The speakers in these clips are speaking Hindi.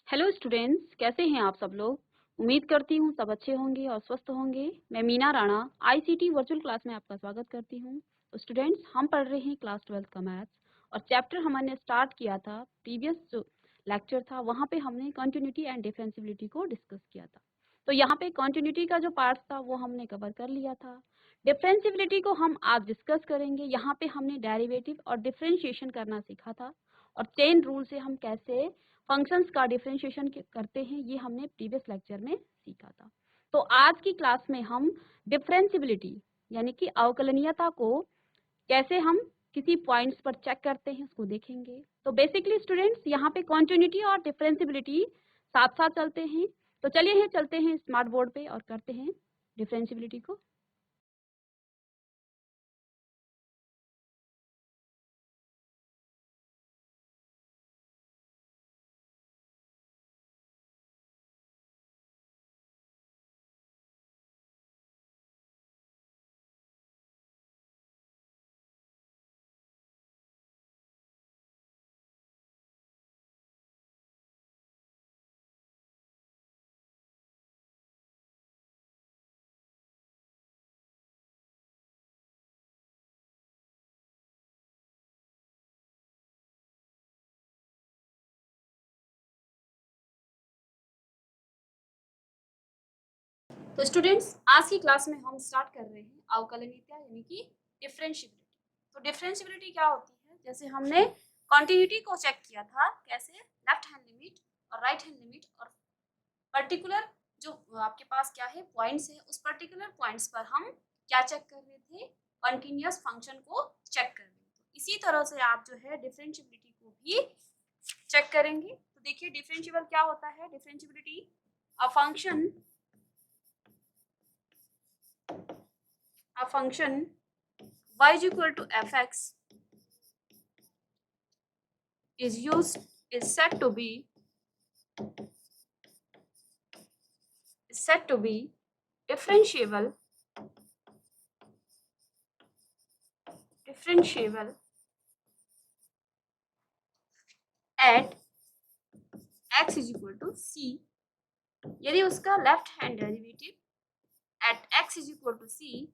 हेलो स्टूडेंट्स, कैसे हैं आप सब लोग। उम्मीद करती हूँ सब अच्छे होंगे और स्वस्थ होंगे। मैं Meena Rana ICT virtual class में आपका स्वागत करती हूँ। तो स्टूडेंट्स, हम पढ़ रहे हैं क्लास 12 का मैथ्स और चैप्टर हमने स्टार्ट किया था। प्रीवियस जो लेक्चर था वहाँ पे हमने कंटिन्यूटी एंड डिफरेंशिबिलिटी को डिस्कस किया था। तो यहाँ पे कंटिन्यूटी का जो पार्ट था वो हमने कवर कर लिया था। डिफरेंशिबिलिटी को हम आज डिस्कस करेंगे। यहाँ पे हमने डेरिवेटिव और डिफरेंशिएशन करना सीखा था और चेन रूल से हम कैसे फंक्शंस का डिफरेंशिएशन करते हैं ये हमने प्रीवियस लेक्चर में सीखा था। तो आज की क्लास में हम डिफरेंशिबिलिटी यानी कि अवकलनीयता को कैसे हम किसी पॉइंट्स पर चेक करते हैं उसको देखेंगे। तो बेसिकली स्टूडेंट्स, यहाँ पे कॉन्टिन्यूटी और डिफरेंशिबिलिटी साथ साथ चलते हैं। तो चलिए चलते हैं स्मार्ट बोर्ड पे और करते हैं डिफरेंशिबिलिटी को। तो स्टूडेंट्स, आज की क्लास में हम स्टार्ट कर रहे हैं अवकलनीयता यानी कि डिफरेंशिबिलिटी। तो डिफरेंशिबिलिटी क्या होती है? जैसे हमने कॉन्टिन्यूटी को चेक किया था, कैसे लेफ्ट हैंड लिमिट और राइट हैंड लिमिट और पर्टिकुलर जो आपके पास क्या है पॉइंट्स है, उस पर्टिकुलर पॉइंट्स पर हम क्या चेक कर रहे थे? कंटिन्यूअस फंक्शन को चेक कर रहे थे। तो इसी तरह से आप जो है डिफरेंशिबिलिटी को भी चेक करेंगे। तो देखिए डिफरेंशिएबल क्या होता है। Differentiability a function y is equal to fx is said to be differentiable at x is equal to c यदि उसका left hand derivative at x is equal to c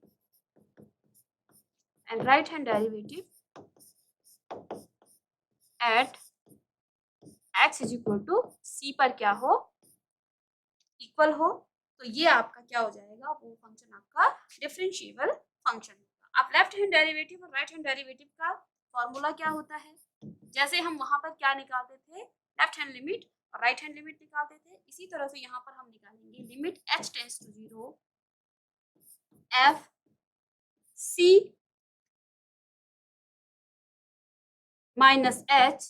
and right hand derivative at x is equal to c पर क्या हो? इक्वल हो। तो ये आपका क्या हो जाएगा? वो फंक्शन आपका डिफरेंशिएबल फंक्शन होगा। आप लेफ्ट हैंड डेरिवेटिव और राइट हैंड डेरिवेटिव का फॉर्मूला क्या होता है? जैसे हम वहां पर क्या निकालते थे? लेफ्ट हैंड लिमिट और राइट हैंड लिमिट निकालते थे, इसी तरह से यहाँ पर हम निकालेंगे limit h tends to 0 f c minus h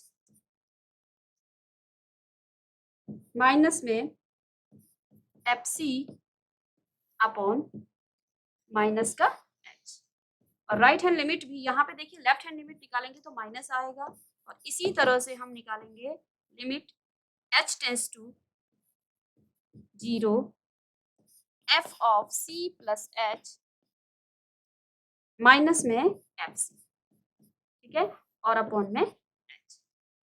minus में एफ सी अपॉन माइनस का h। और राइट हैंड लिमिट भी यहाँ पे देखिए, लेफ्ट हैंड लिमिट निकालेंगे तो माइनस आएगा और इसी तरह से हम निकालेंगे limit h tends to 0 f of c plus h minus में एफ सी, ठीक है, और अपॉन में h।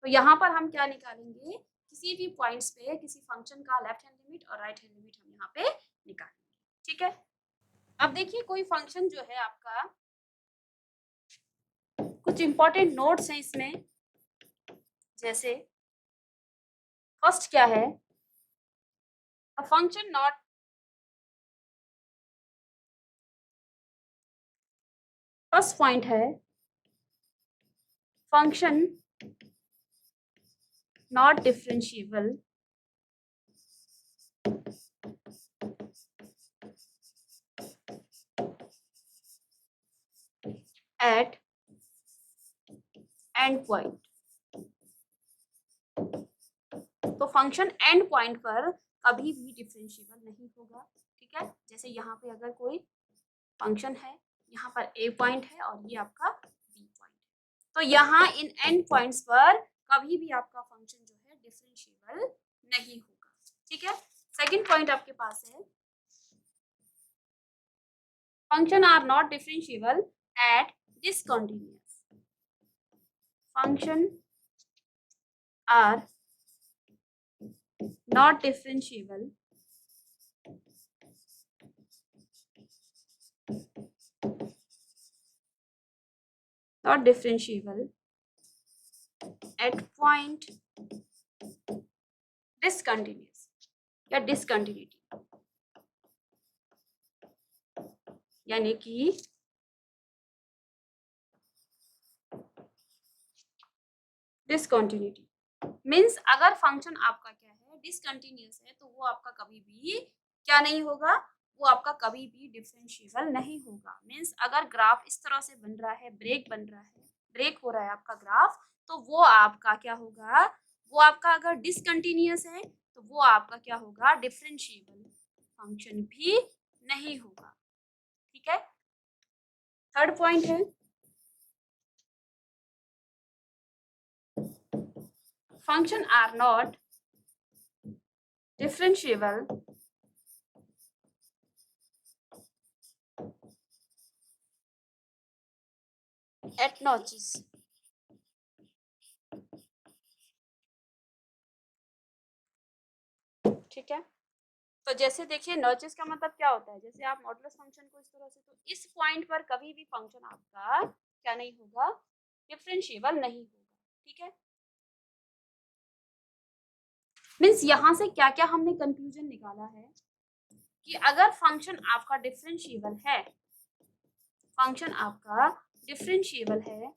तो यहाँ पर हम क्या निकालेंगे? किसी भी पॉइंट्स पे किसी फंक्शन का लेफ्ट हैंड लिमिट और राइट हैंड लिमिट हम यहाँ पे निकालेंगे, ठीक है। अब देखिए कोई फंक्शन जो है आपका, कुछ इंपॉर्टेंट नोट्स हैं इसमें। जैसे फर्स्ट क्या है? A function not first point है function not differentiable at end point. तो फंक्शन एंड पॉइंट पर कभी भी डिफरेंशिएबल नहीं होगा, ठीक है। जैसे यहाँ पे अगर कोई फंक्शन है, यहाँ पर ए पॉइंट है और ये आपका बी पॉइंट है, तो यहाँ इन एंड पॉइंट्स पर कभी भी आपका फंक्शन जो है डिफरेंशिएबल नहीं होगा, ठीक है। सेकंड पॉइंट आपके पास है function are not differentiable at discontinuous. Function are not differentiable at point discontinuous या discontinuity, यानी कि डिसकंटिन्यूटी मीन्स अगर फंक्शन आपका क्या है डिसकंटिन्यूअस है तो वो आपका कभी भी क्या नहीं होगा, वो आपका कभी भी डिफरेंशिएबल नहीं होगा। मीन्स अगर ग्राफ इस तरह से बन रहा है, ब्रेक हो रहा है आपका ग्राफ, तो वो आपका क्या होगा, वो आपका अगर डिसकंटिन्यूअस है तो वो आपका क्या होगा, डिफरेंशिएबल फंक्शन भी नहीं होगा। ठीक है, थर्ड पॉइंट है function are not differentiable at notches। ठीक है, तो जैसे देखिए नॉचेस का मतलब क्या होता है, जैसे आप मॉडुलस फंक्शन को इस तरह से, तो इस पॉइंट पर कभी भी फंक्शन आपका क्या नहीं होगा, डिफरेंशिएबल नहीं होगा। ठीक है, मीन्स यहां से क्या क्या हमने कंक्लूजन निकाला है कि अगर फंक्शन आपका डिफरेंशिएबल है, फंक्शन आपका डिफरेंशिएबल है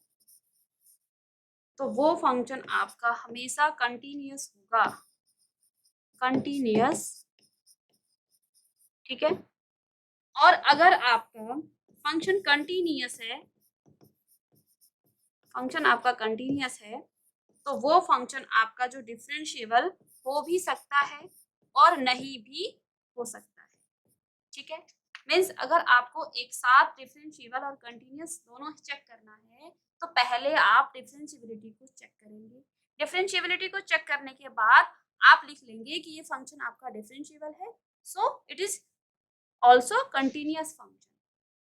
तो वो फंक्शन आपका हमेशा कंटिन्यूअस होगा, कंटिन्यूअस। ठीक है, और अगर आपका फंक्शन कंटिन्यूअस है, फंक्शन आपका कंटिन्यूअस है तो वो फंक्शन आपका जो डिफरेंशिएबल हो भी सकता है और नहीं भी हो सकता है। ठीक है, मीन्स अगर आपको एक साथ डिफरेंशिएबल और कंटिन्यूअस दोनों चेक करना है तो पहले आप डिफरेंशिएबिलिटी को चेक करेंगे, डिफरेंशिएबिलिटी को चेक करने के बाद आप लिख लेंगे कि ये फंक्शन आपका डिफरेंशिएबल है, so it is also continuous function.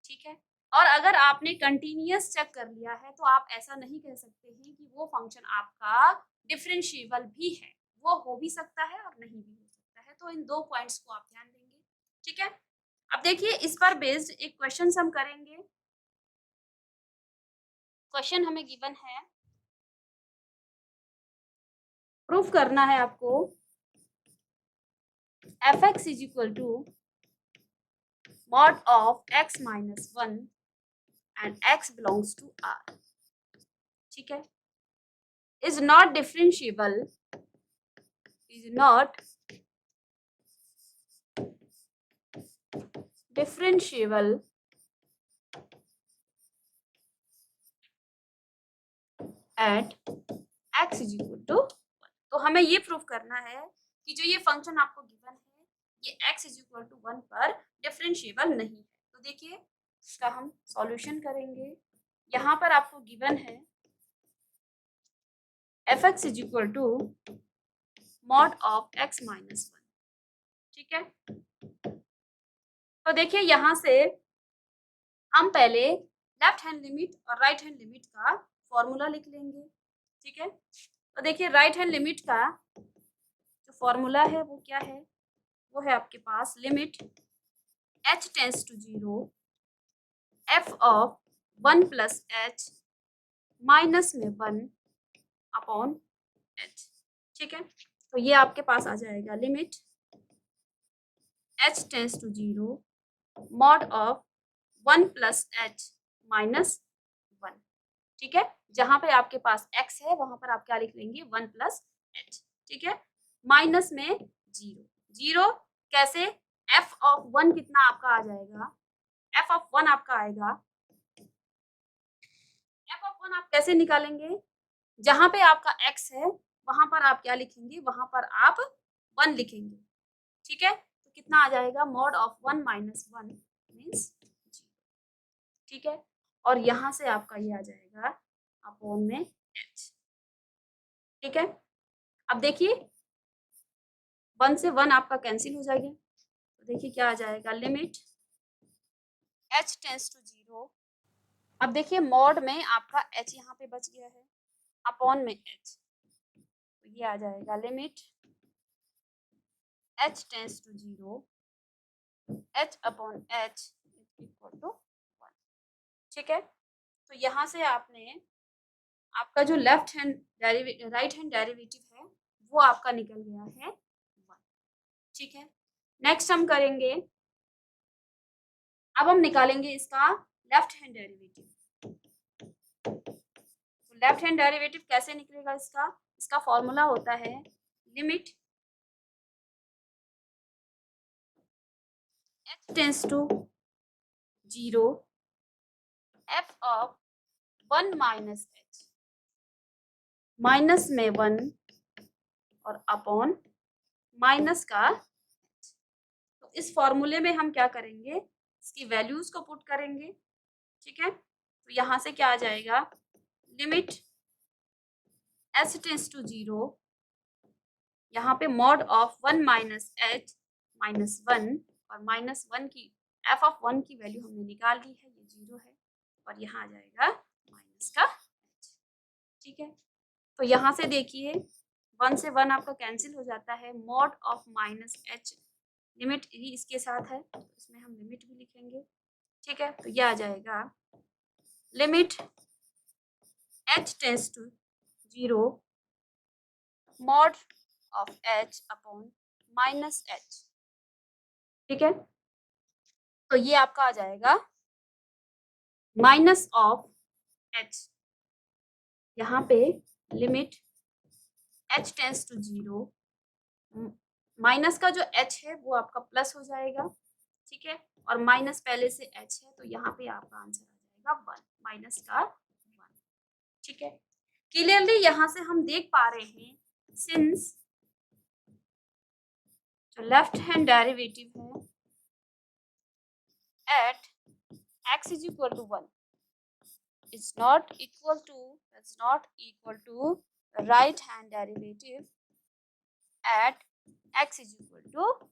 ठीक है, और अगर आपने कंटिन्यूअस चेक कर लिया है तो आप ऐसा नहीं कह सकते हैं कि वो फंक्शन आपका डिफरेंशिएबल भी है, वो हो भी सकता है और नहीं भी हो सकता है। तो इन दो पॉइंट्स को आप ध्यान देंगे। ठीक है, अब देखिए इस पर बेस्ड एक क्वेश्चन हम करेंगे। क्वेश्चन हमें गिवन है, प्रूफ करना है आपको F X is equal to mod of x minus 1 and x belongs to R। ठीक है, is not differentiable, is not differentiable at x is equal to 1। तो हमें ये प्रूफ करना है कि जो ये फंक्शन आपको गिवन है ये x is equal to 1 पर डिफरेंशिएबल नहीं है। तो देखिए इसका हम सॉल्यूशन करेंगे। यहाँ पर आपको गिवन है F X is equal to mod of x minus 1। ठीक है, तो देखिए यहाँ से हम पहले लेफ्ट हैंड लिमिट और राइट हैंड लिमिट का फॉर्मूला लिख लेंगे। ठीक है, तो देखिए राइट हैंड लिमिट का जो फॉर्मूला है वो क्या है, वो है आपके पास limit h tends to 0 f of 1 plus h minus में 1 अपॉन h। ठीक है, तो ये आपके पास आ जाएगा limit h tends to 0 mod of 1 plus h minus 1। ठीक है, जहां पे आपके पास x है वहां पर आप क्या लिख लेंगे 1 प्लस h। ठीक है, माइनस में 0, 0 कैसे, f ऑफ 1 कितना आपका आ जाएगा, f ऑफ 1 आपका आएगा, f ऑफ 1 आप कैसे निकालेंगे, जहां पे आपका x है वहां पर आप क्या लिखेंगे, वहां पर आप 1 लिखेंगे। ठीक है, तो कितना आ जाएगा मॉड ऑफ 1 माइनस 1 मीन्स 0। ठीक है, और यहाँ से आपका ये आ जाएगा अपॉन में h। ठीक है, अब देखिए 1 से 1 आपका कैंसिल हो जाएगा, तो देखिए क्या आ जाएगा लिमिट h टेंस टू 0। अब देखिए मॉड में आपका h यहाँ पे बच गया है अपॉन में h, तो ये आ जाएगा limit h tends to 0, h upon h equal to 1। ठीक है, तो यहाँ से आपने आपका जो left hand right hand derivative है वो आपका निकल गया है 1। ठीक है, नेक्स्ट हम करेंगे, अब हम निकालेंगे इसका लेफ्ट हैंड डेरिवेटिव। तो लेफ्ट हैंड डेरिवेटिव कैसे निकलेगा इसका, इसका फॉर्मूला होता है limit h tends to 0 f of 1 minus h, minus में 1 और अपॉन माइनस का h। तो इस फॉर्मूले में हम क्या करेंगे, इसकी वैल्यूज को पुट करेंगे। ठीक है, तो यहाँ से क्या आ जाएगा, लिमिट h टेंस टू 0, यहाँ पे mod of 1 minus h minus 1 और माइनस 1 की f ऑफ 1 की वैल्यू हमने निकाल ली है, ये 0 है और यहाँ आ जाएगा माइनस का h। ठीक है, तो यहाँ से देखिए 1 से 1 आपका कैंसिल हो जाता है, mod of minus h, limit ही इसके साथ है तो इसमें हम लिमिट भी लिखेंगे। ठीक है, तो ये आ जाएगा limit h tends to 0 mod of h upon minus h। ठीक है, तो ये आपका आ जाएगा माइनस ऑफ h, यहाँ पे limit h tends to 0, minus का जो h है वो आपका प्लस हो जाएगा। ठीक है, और माइनस पहले से h है तो यहाँ पे आपका आंसर आ जाएगा 1, माइनस का 1। ठीक है, क्लियरली यहाँ से हम देख पा रहे हैं सिंस जो लेफ्ट हैंड डेरिवेटिव है at x is equal to 1 is not equal to, that's not equal to right hand derivative at x is equal to 1।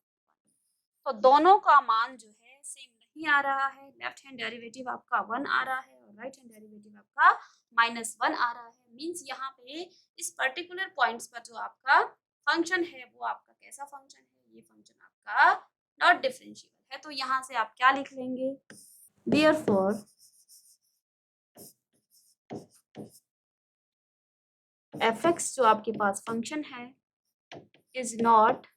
तो दोनों का मान जो है सेम नहीं आ रहा है, लेफ्ट हैंड डेरिवेटिव आपका 1 आ रहा है और राइट हैंड डेरिवेटिव आपका -1 आ रहा है। मींस यहाँ पे इस पर्टिकुलर पॉइंट्स पर जो आपका फंक्शन है वो आपका कैसा फंक्शन है, ये फंक्शन आपका नॉट डिफरेंशिएबल है। तो यहाँ से आप क्या लिख लेंगे, देयरफॉर fx जो आपके पास फंक्शन है is not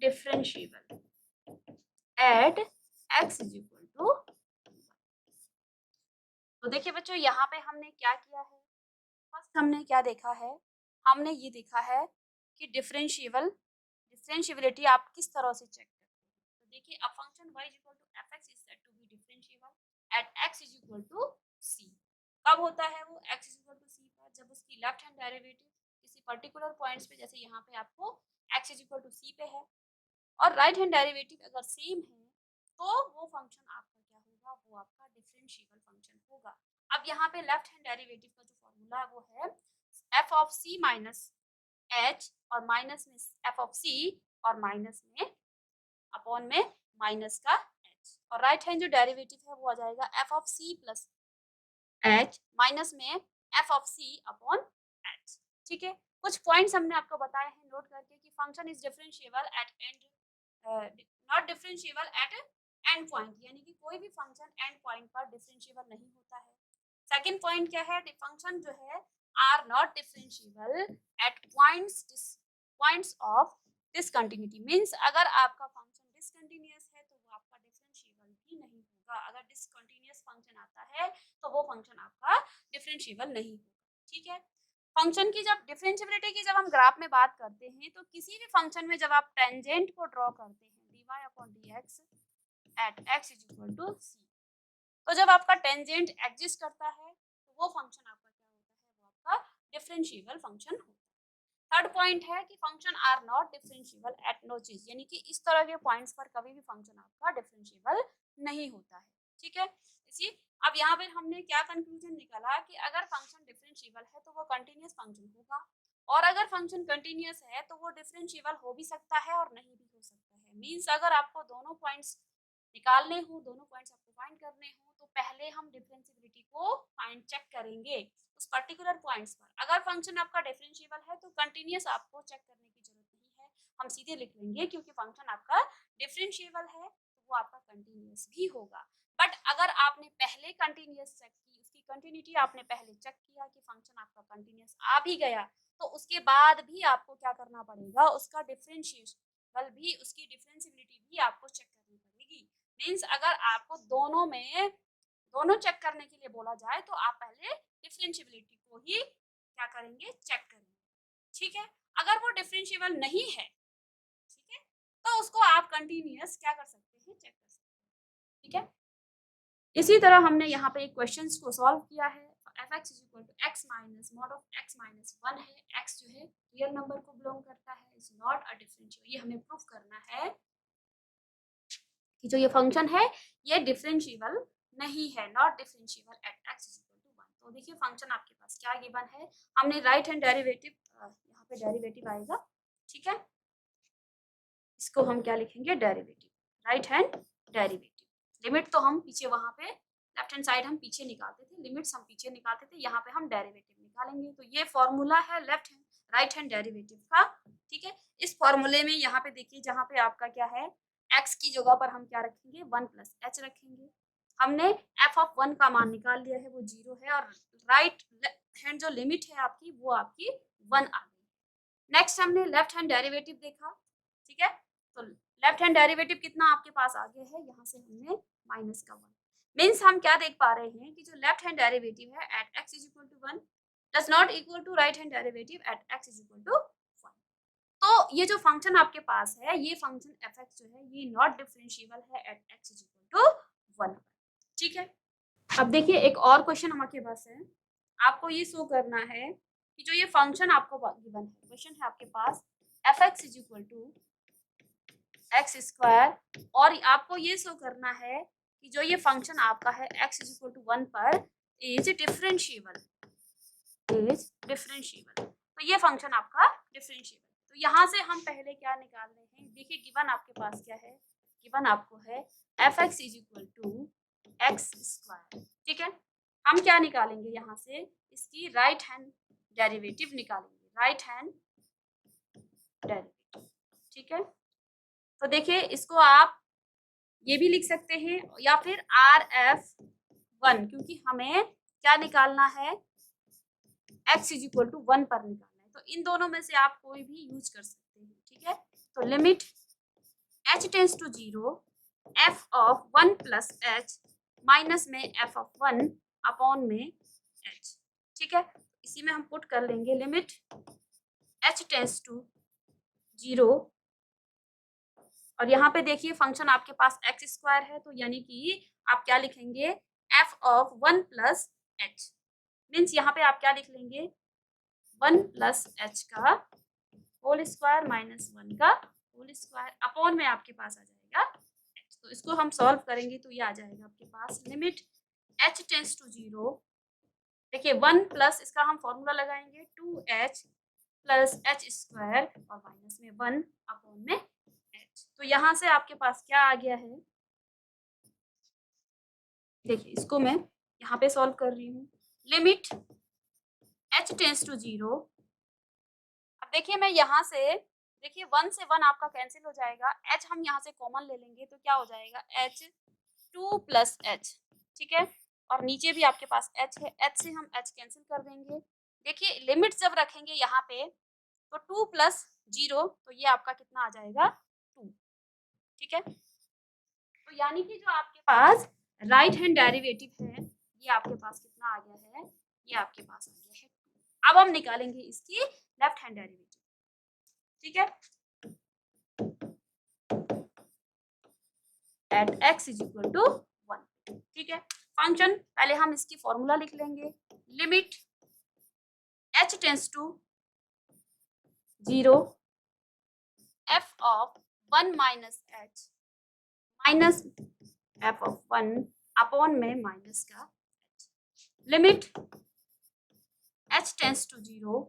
differentiable at x is equal to। तो देखिए बच्चों यहाँ पे हमने क्या किया है, फर्स्ट हमने क्या देखा है, हमने ये देखा है कि डिफरेंशिएबिलिटी आप किस तरह से चेक करते हैं। तो देखिए अ function y is equal to fx is said to be differentiable at x is equal to c। कब होता है वो x is equal to c पर, जब उसकी लेफ्ट हैंड डेरिवेटिव किसी पर्टिकुलर पॉइंट्स पे, जैसे यहाँ पे आपको x is equal to c पे है और राइट हैंड डेरिवेटिव अगर सेम है तो वो फंक्शन आपका क्या होगा, वो आपका डिफरेंशिएबल फंक्शन होगा। अब यहाँ पे लेफ्ट हैंड डेरिवेटिव का जो फॉर्मूला है वो है f of c minus h और माइनस में f ऑफ c और माइनस में अपॉन में माइनस का h, और राइट हैंड जो डेरिवेटिव है वो आ जाएगा f of c plus h minus में f of c upon h। ठीक है, कुछ पॉइंट्स हमने आपको बताए हैं नोट करके कि function is differentiable at and, not differentiable at end point, यानी कि कोई भी फंक्शन एंड पॉइंट पर डिफरेंशिएबल नहीं होता है। सेकंड पॉइंट क्या है, फंक्शन जो है are not differentiable at points of discontinuity. Means अगर आपका फंक्शन डिसकंटिन्यूअस है तो वो आपका डिफरेंशिएबल भी नहीं होगा। अगर डिसकंटिन्यूअस फंक्शन आता है तो वो फंक्शन आपका डिफरेंशिएबल नहीं होगा। ठीक है, फंक्शन की जब डिफरेंशिएबिलिटी की जब हम ग्राफ में बात करते हैं तो किसी भी फंक्शन में जब आप टेंजेंट को ड्रॉ करते हैं dy upon dx at x is equal to c, तो जब आपका टेंजेंट एग्जिस्ट करता है तो वो फंक्शन आपका क्या होता है, वो आपका डिफरेंशिएबल फंक्शन होता है। थर्ड पॉइंट है कि function are not differentiable at no चीज, यानी कि इस तरह के पॉइंट्स पर कभी भी फंक्शन आपका डिफरेंशिएबल नहीं होता है। ठीक है, इसी अब यहाँ पर हमने क्या कंक्लूजन निकाला कि अगर फंक्शन डिफरेंशिएबल है तो वो कंटिन्यूअस फंक्शन होगा, और अगर फंक्शन कंटिन्यूअस है तो वो डिफरेंशिएबल हो भी सकता है और नहीं भी हो सकता है। मींस अगर आपको दोनों पॉइंट्स निकालने हो, दोनों पॉइंट्स आपको फाइंड करने हो, तो पहले हम डिफरेंशिएबिलिटी को फाइंड चेक करेंगे उस पर्टिकुलर पॉइंट्स पर। अगर फंक्शन आपका डिफरेंशिएबल है तो कंटिन्यूअस आपको चेक करने की हम सीधे लिख लेंगे, क्योंकि फंक्शन आपका डिफरेंशिएबल है तो वो आपका कंटिन्यूअस भी होगा। बट अगर आपने पहले कंटिन्यूअस चेक की, उसकी कंटिन्यूटी आपने पहले चेक किया कि फंक्शन आपका कंटिन्यूअस आ भी गया, तो उसके बाद भी आपको क्या करना पड़ेगा, उसका डिफरेंशिएबल भी, उसकी डिफरेंशिएबिलिटी भी आपको चेक करनी पड़ेगी। मीन्स अगर आपको दोनों चेक करने के लिए बोला जाए तो आप पहले डिफरेंशिएबिलिटी को ही क्या करेंगे, चेक करेंगे। ठीक है, अगर वो डिफरेंशिएबल नहीं है, ठीक है, तो उसको आप कंटिन्यूअस क्या कर सकते हैं, चेक कर सकते हैं। ठीक है, इसी तरह हमने यहाँ पे एक क्वेश्चंस को सॉल्व किया है। fx is equal to x minus mod of x minus 1 है। x जो है रियल नंबर को बिलोंग करता है, इज नॉट अ डिफरेंशिएबल। ये हमें प्रूफ करना है कि जो ये फंक्शन है ये डिफरेंशिएबल नहीं है, not differentiable at x is equal to 1। तो देखिए फंक्शन आपके पास क्या गिवन है, हमने राइट हैंड डेरिवेटिव, यहाँ पे डेरिवेटिव आएगा, ठीक है, इसको हम क्या लिखेंगे, derivative, right hand derivative. Limit तो हम पीछे वहां पे लेफ्ट हैंड साइड हम पीछे निकालते थे, लिमिट्स हम पीछे निकालते थे, यहाँ पे हम डेरिवेटिव निकालेंगे। तो ये फॉर्मूला है left hand right hand derivative का। ठीक है, इस फॉर्मूले में यहाँ पे देखिए, जहाँ पे आपका क्या है, x की जगह पर हम क्या रखेंगे, 1 प्लस एच रखेंगे। हमने f ऑफ 1 का मान निकाल लिया है, वो 0 है, और राइट हैंड जो लिमिट है आपकी, वो आपकी 1 आ गई। नेक्स्ट हमने लेफ्ट हैंड डेरिवेटिव देखा, ठीक है, तो लेफ्ट हैंड डेरिवेटिव कितना आपके पास आ गया है, यहाँ से हमने माइनस का 1। मीन्स हम क्या देख पा रहे हैं कि जो लेफ्ट हैंड डेरिवेटिव है at x is equal to 1 does not equal to right hand derivative at x is equal to 1। तो ये जो फंक्शन आपके पास है, ये फंक्शन fx जो है ये नॉट डिफरेंशिएबल है at x is equal to 1। ठीक है, अब देखिए एक और क्वेश्चन हमारे पास है, आपको ये शो करना है कि जो ये फंक्शन आपको गिवन है, क्वेश्चन है आपके पास fx is equal to X square, और आपको ये शो करना है कि जो ये फंक्शन आपका है x इज इक्वल टू 1 पर इज डिफरेंशिएबल, तो ये फंक्शन आपका डिफरेंशिएबल। तो यहाँ से हम पहले क्या निकाल रहे हैं, देखिए गिवन आपके पास क्या है, गिवन आपको है fx is equal to X square. ठीक है, हम क्या निकालेंगे यहाँ से, इसकी राइट हैंड डेरिवेटिव निकालेंगे, राइट हैंड डेरिवेटिव। ठीक है, तो देखिए इसको आप ये भी लिख सकते हैं, या फिर RF1, क्योंकि हमें क्या निकालना है, x इज इक्वल टू 1 पर निकालना है, तो इन दोनों में से आप कोई भी यूज कर सकते हैं। ठीक है, तो limit h tends to 0 f of 1 plus H minus में f ऑफ 1 अपॉन में h। ठीक है, इसी में हम पुट कर लेंगे लिमिट h टेंस टू 0, और यहाँ पे देखिए फंक्शन आपके पास एक्स स्क्वायर है, तो यानी कि आप क्या लिखेंगे, f of 1 plus H, means यहाँ पे आप क्या लिख लेंगे, 1 प्लस एच का होल स्क्वायर माइनस 1 का होल स्क्वायर अपॉन में आपके पास आ जाएगा h। तो इसको हम सॉल्व करेंगे तो ये आ जाएगा आपके पास लिमिट h टेंस टू 0, देखिए 1 प्लस इसका हम फॉर्मूला लगाएंगे 2h प्लस एच स्क्वायर और माइनस में 1 अपॉन में h। तो यहाँ से आपके पास क्या आ गया है, देखिए इसको मैं यहाँ पे सॉल्व कर रही हूँ, लिमिट h टेंस टू 0। अब देखिए मैं यहाँ से, देखिए 1 से 1 आपका कैंसिल हो जाएगा, h हम यहाँ से कॉमन ले लेंगे तो क्या हो जाएगा, h 2 प्लस एच। ठीक है, और नीचे भी आपके पास h है, h से हम h कैंसिल कर देंगे। देखिए लिमिट जब रखेंगे यहाँ पे तो 2 प्लस 0, तो ये आपका कितना आ जाएगा, 2। ठीक है, तो यानी कि जो आपके पास राइट हैंड डेरिवेटिव है, ये आपके पास कितना आ गया है, ये आपके पास आ गया है 2। अब हम निकालेंगे इसकी लेफ्ट हैंड डेरिवेटिव। ठीक है, at x is equal to 1। ठीक है, फंक्शन पहले हम इसकी फॉर्मूला लिख लेंगे, limit h tends to 0 f of 1 minus h minus f of 1 upon में माइनस का h, limit h tends to 0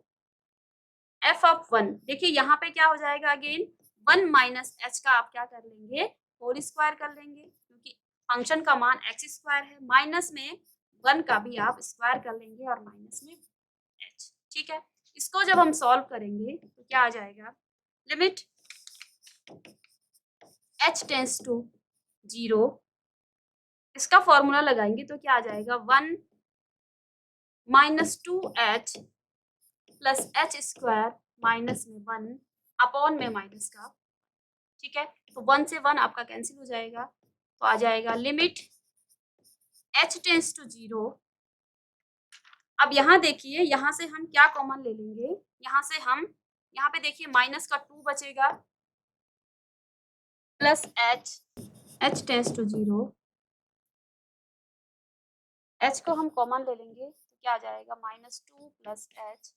f of 1, देखिए यहाँ पे क्या हो जाएगा, अगेन 1 माइनस h का आप क्या कर लेंगे, होल स्क्वायर कर लेंगे, क्योंकि फंक्शन का मान x स्क्वायर है, माइनस में 1 का भी आप स्क्वायर कर लेंगे और माइनस में h। ठीक है, इसको जब हम सॉल्व करेंगे तो क्या आ जाएगा, लिमिट h टेंस टू 0, इसका फॉर्मूला लगाएंगे तो क्या आ जाएगा 1 minus 2h plus H square minus में 1 अपॉन में माइनस का, ठीक है। तो 1 से 1 आपका कैंसिल हो जाएगा, तो आ जाएगा लिमिट h टेंस टू 0। अब यहाँ देखिए, यहाँ से हम क्या कॉमन ले लेंगे, यहाँ से हम यहाँ पे देखिए माइनस का 2 बचेगा plus h tends to 0, h को हम कॉमन ले लेंगे तो क्या आ जाएगा -2 प्लस h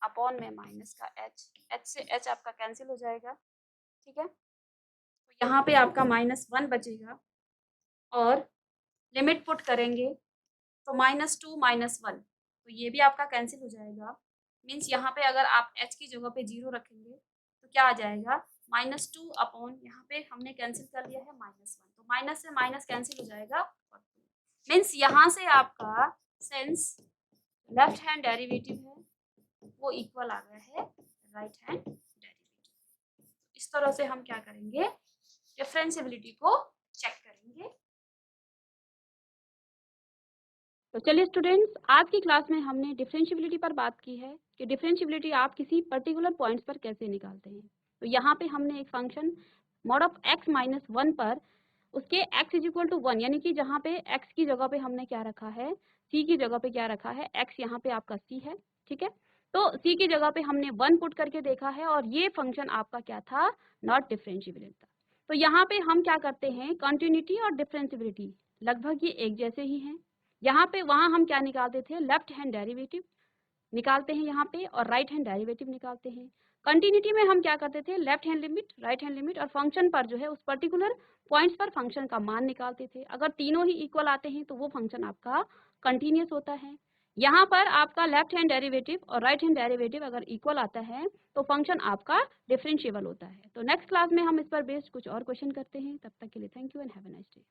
अपॉन में माइनस का h से h आपका कैंसिल हो जाएगा, ठीक है। तो यहाँ पे आपका -1 बचेगा और लिमिट पुट करेंगे तो -2 -1, तो ये भी आपका कैंसिल हो जाएगा। मीन्स यहाँ पे अगर आप h की जगह पे 0 रखेंगे तो क्या आ जाएगा -2 अपॉन, यहाँ पे हमने कैंसिल कर लिया है -1, तो माइनस से माइनस कैंसिल हो जाएगा और मीन्स यहाँ से आपका सेंस लेफ्ट हैंड डेरिवेटिव है वो इक्वल आ गया है राइट हैंड डेरिवेटिव। इस तरह से हम क्या करेंगे, डिफरेंशिएबिलिटी को चेक करेंगे। तो चलिए स्टूडेंट्स, आज की क्लास में हमने डिफरेंशिएबिलिटी पर बात की है कि डिफरेंशिएबिलिटी आप किसी पर्टिकुलर पॉइंट्स पर कैसे निकालते हैं। तो यहाँ पे हमने एक function mod of x minus 1 पर उसके x इज इक्वल टू 1, यानी कि जहाँ पे x की जगह पे हमने क्या रखा है, c की जगह पे क्या रखा है, x यहाँ पे आपका c है, ठीक है। तो c की जगह पे हमने 1 पुट करके देखा है और ये फंक्शन आपका क्या था, नॉट डिफरेंशिएबल था। तो यहाँ पे हम क्या करते हैं, कंटिन्यूटी और डिफरेंशिएबिलिटी लगभग ये एक जैसे ही हैं। यहाँ पे वहाँ हम क्या निकालते थे, लेफ्ट हैंड डेरिवेटिव निकालते हैं यहाँ पे और राइट हैंड डेरिवेटिव निकालते हैं। कंटिन्यूटी में हम क्या करते थे, left hand limit, right hand limit और फंक्शन पर जो है उस पर्टिकुलर पॉइंट्स पर फंक्शन का मान निकालते थे। अगर तीनों ही इक्वल आते हैं तो वो फंक्शन आपका कंटिन्यूस होता है। यहाँ पर आपका लेफ्ट हैंड डेरिवेटिव और राइट हैंड डेरिवेटिव अगर इक्वल आता है तो फंक्शन आपका डिफरेंशिएबल होता है। तो नेक्स्ट क्लास में हम इस पर बेस्ड कुछ और क्वेश्चन करते हैं। तब तक के लिए thank you and have a nice day.